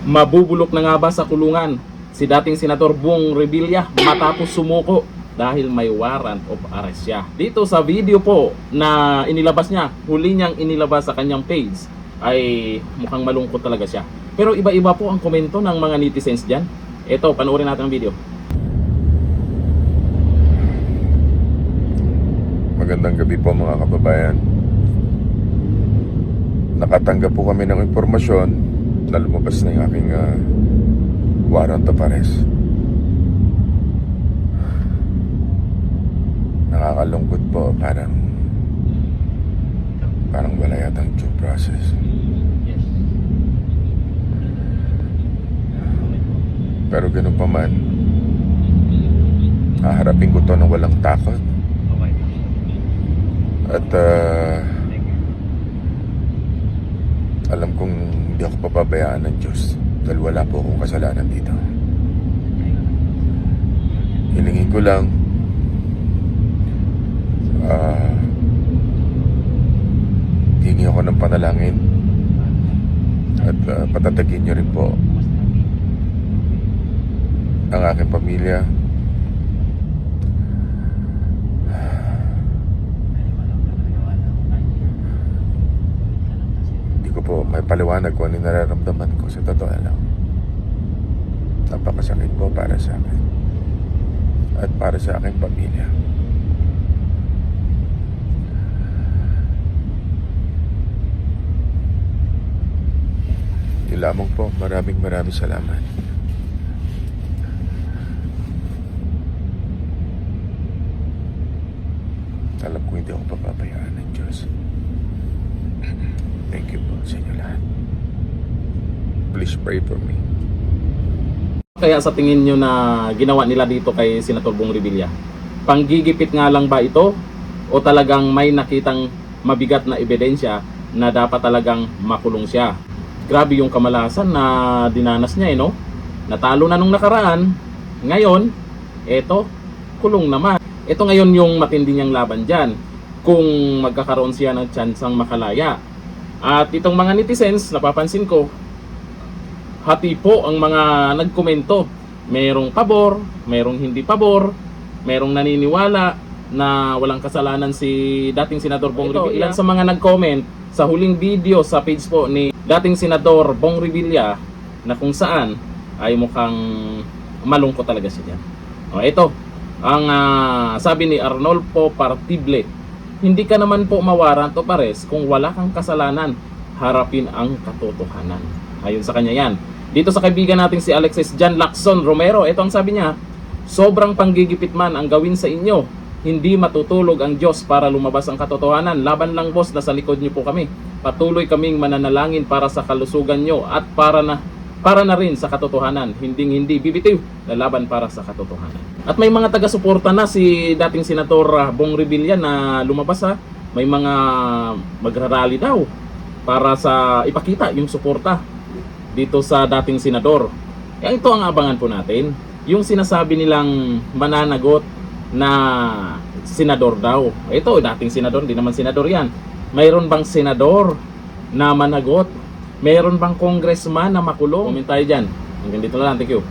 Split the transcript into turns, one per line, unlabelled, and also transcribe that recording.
Mabubulok na nga ba sa kulungan si dating Senador Bong Revilla matapos sumuko dahil may warrant of arrest siya? Dito sa video po na inilabas niya, huli niyang inilabas sa kanyang page, ay mukhang malungkot talaga siya. Pero iba-iba po ang komento ng mga netizens dyan. Ito, panoorin natin ang video.
Magandang gabi po mga kababayan. Nakatanggap po kami ng impormasyon na lumabas na yung aking warrant of arrest. Nakakalungkot po, parang wala yatang due process. Pero ganun pa man, haharapin ko to ng walang takot. At alam kong hindi ako papabayaan ng Diyos dahil wala po akong kasalanan dito. Hilingin ko lang hingi ako ng panalangin at patatagin niyo rin po ang aking pamilya. Po, may paliwanag ko ano yung nararamdaman ko sa totoo lang. Napakasakit po para sa akin at para sa aking pamilya. Yun lamang po, maraming salamat. Alam ko hindi ako papabayaan ng Diyos. Thank you po sa inyo lahat. Please pray for me.
Kaya sa tingin nyo na ginawa nila dito kay Senator Bong Revilla, panggigipit nga lang ba ito o talagang may nakitang mabigat na ebidensya na dapat talagang makulong siya? Grabe yung kamalasan na dinanas niya no? Natalo na nung nakaraan, ngayon eto, kulong naman. Ito ngayon yung matindi niyang laban dyan kung magkakaroon siya ng tsansang makalaya. At itong mga netizens, napapansin ko, hati po ang mga nagkomento. Merong pabor, merong hindi pabor, merong naniniwala na walang kasalanan si dating Senador Bong Revilla. Ilan sa mga nag-comment sa huling video sa page po ni dating Senador Bong Revilla na kung saan ay mukhang malungkot talaga siya dyan. O, ito, ang sabi ni Arnolfo Partible, hindi ka naman po mawarrant of arrest kung wala kang kasalanan. Harapin ang katotohanan. Ayon sa kanya yan. Dito sa kaibigan natin si Alexis John Lacson Romero, ito ang sabi niya, sobrang panggigipit man ang gawin sa inyo, hindi matutulog ang Diyos para lumabas ang katotohanan. Laban lang boss, nasa likod niyo po kami. Patuloy kaming mananalangin para sa kalusugan niyo at para na rin sa katotohanan. Hindi bibitiw na laban para sa katotohanan. At may mga taga-suporta na si dating Senator Bong Revilla na lumabas ha. May mga magrarally daw para sa ipakita yung suporta dito sa dating senador. Ito ang abangan po natin. Yung sinasabi nilang mananagot na senador daw. Ito, dating senador, hindi naman senador yan. Mayroon bang senador na managot? Mayroon bang congressman na makulong? Comment tayo dyan. Hanggang dito na lang. Thank you.